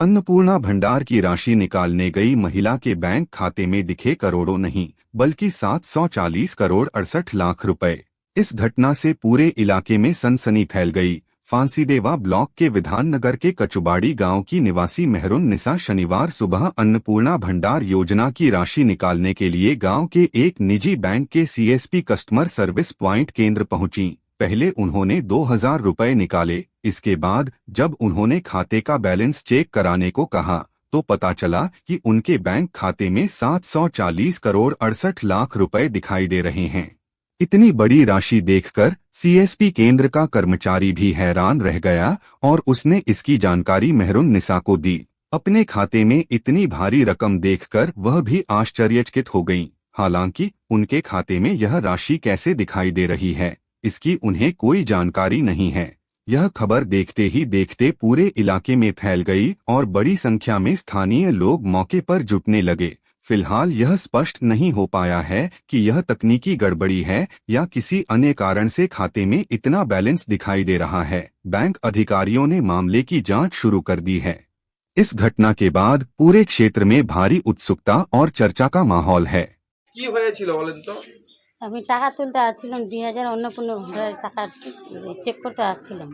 अन्नपूर्णा भंडार की राशि निकालने गई महिला के बैंक खाते में दिखे करोड़ों नहीं बल्कि 740 करोड़ 68 लाख रुपए। इस घटना से पूरे इलाके में सनसनी फैल गई। फांसीदेवा ब्लॉक के विधाननगर के कचुबाड़ी गांव की निवासी मेहरुन निसा शनिवार सुबह अन्नपूर्णा भंडार योजना की राशि निकालने के लिए गांव के एक निजी बैंक के सीएसपी कस्टमर सर्विस प्वाइंट केंद्र पहुंची। पहले उन्होंने 2000 रुपए निकाले। इसके बाद जब उन्होंने खाते का बैलेंस चेक कराने को कहा तो पता चला कि उनके बैंक खाते में 740 करोड़ 68 लाख रुपए दिखाई दे रहे हैं। इतनी बड़ी राशि देखकर सीएसपी केंद्र का कर्मचारी भी हैरान रह गया और उसने इसकी जानकारी मेहरुन निसा को दी। अपने खाते में इतनी भारी रकम देखकर वह भी आश्चर्यचकित हो गईं। हालांकि उनके खाते में यह राशि कैसे दिखाई दे रही है, इसकी उन्हें कोई जानकारी नहीं है। यह खबर देखते ही देखते पूरे इलाके में फैल गई और बड़ी संख्या में स्थानीय लोग मौके पर जुटने लगे। फिलहाल यह स्पष्ट नहीं हो पाया है कि यह तकनीकी गड़बड़ी है या किसी अन्य कारण से खाते में इतना बैलेंस दिखाई दे रहा है। बैंक अधिकारियों ने मामले की जांच शुरू कर दी है। इस घटना के बाद पूरे क्षेत्र में भारी उत्सुकता और चर्चा का माहौल है। কি হয়েছিল বলেন তো? আমি টাকা তুলতে আসছিলাম 2000 অন্নপূর্ণা ভান্ডারের টাকা চেক করতে আসছিলাম।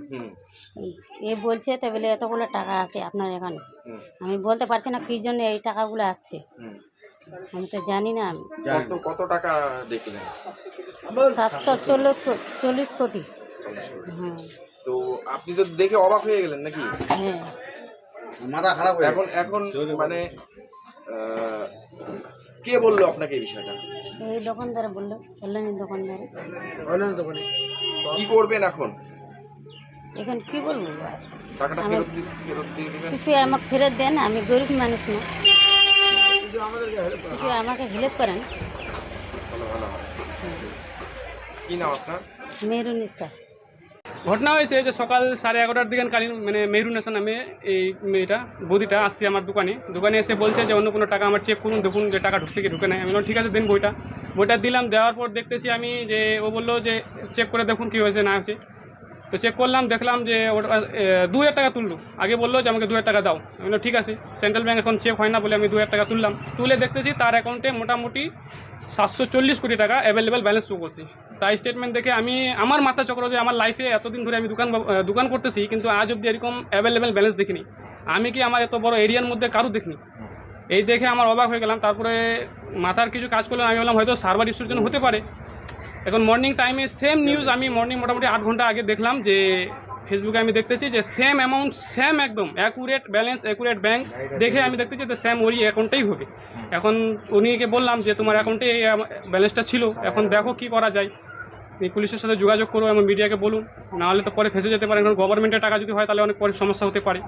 এ বলছে তো বলে এতগুলো টাকা আছে আপনার এখানে। আমি বলতে পারছি না কি জন্য এই টাকাগুলো আসছে, আমি তো জানি না। আমি কত টাকা দেখলেন? 740 কোটি। হ্যাঁ। তো আপনি তো দেখে অবাক হয়ে গেলেন নাকি? হ্যাঁ, মাথা খারাপ হয়ে এখন এখন মানে কে বললো আপনাকে এই বিষয়টা? এই দোকানদার বললো, অনলাইনের দোকানদার। কি করবেন এখন? এখন কি বলবো, টাকাটা ফেরত দিয়ে দিবেন? কিছু আমাকে ফেরত দেন, আমি গরিব মানুষ না, কিছু আমাকে হেল্প করেন। ভালো হয়। কি নাম আপনার? মেহরুন নিসা। ঘটনা হয়েছে যে সকাল 11:30টার দিকে কালীন মানে মেহরুনেশন নামে এই মেয়েটা বৌদিটা আসছে আমার দোকানে এসে বলছে যে অন্য কোনো টাকা আমার চেক করুন, দেখুন যে টাকা ঢুকছে কি ঢুকে নাই। আমি বললাম ঠিক আছে দিন বইটা দিলাম। দেওয়ার পর দেখতেছি আমি যে ও বললো যে চেক করে দেখুন কী হয়েছে না হয়েছে। তো চেক করলাম, দেখলাম যে ওটা 2000 টাকা তুললো। আগে বললো যে আমাকে 2000 টাকা দাও। আমি বললাম ঠিক আছে, সেন্ট্রাল ব্যাঙ্ক এখন চেক হয় না বলে আমি 2000 টাকা তুললাম। তুলে দেখতেছি তার অ্যাকাউন্টে মোটামুটি 740 কোটি টাকা অ্যাভেলেবেল ব্যালেন্স শো করছে। তাই স্টেটমেন্ট দেখে আমার মাথা চক্র যে আমার লাইফে এতদিন ধরে আমি দোকান করতেছি কিন্তু আজ অবধি এরকম অ্যাভেলেবেল ব্যালেন্স দেখিনি। আমি কি আমার এত বড় এরিয়ার মধ্যে কারো দেখিনি। এই দেখে আমার অবাক হয়ে গেলাম। তারপরে মাথার কিছু কাজ করলাম, আমি বললাম হয়তো সার্ভার ইস্যুর জন্য হতে পারে। এখন মর্নিং টাইমে সেম নিউজ আমি মর্নিং মোটামুটি 8 ঘন্টা আগে দেখলাম যে ফেসবুকে আমি দেখতেছি যে সেম অ্যামাউন্ট সেম একদম অ্যাকুরেট ব্যালেন্স অ্যাকুরেট ব্যাঙ্ক দেখে আমি দেখতেছি যে সেম ওরই অ্যাকাউন্টেই হবে। এখন উনিকে বললাম যে তোমার অ্যাকাউন্টে এই ব্যালেন্সটা ছিল, এখন দেখো কি করা যায়, পুলিশের সাথে যোগাযোগ করো এবং মিডিয়াকে বলুন, নাহলে তো পরে ফেসে যেতে পারে। কারণ গভর্নমেন্টের টাকা যদি হয় তাহলে অনেক পরে সমস্যা হতে পারে।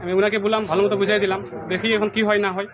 আমি ওনাকে বললাম, ভালো মতো বুঝাই দিলাম, দেখি এখন কি হয় না হয়।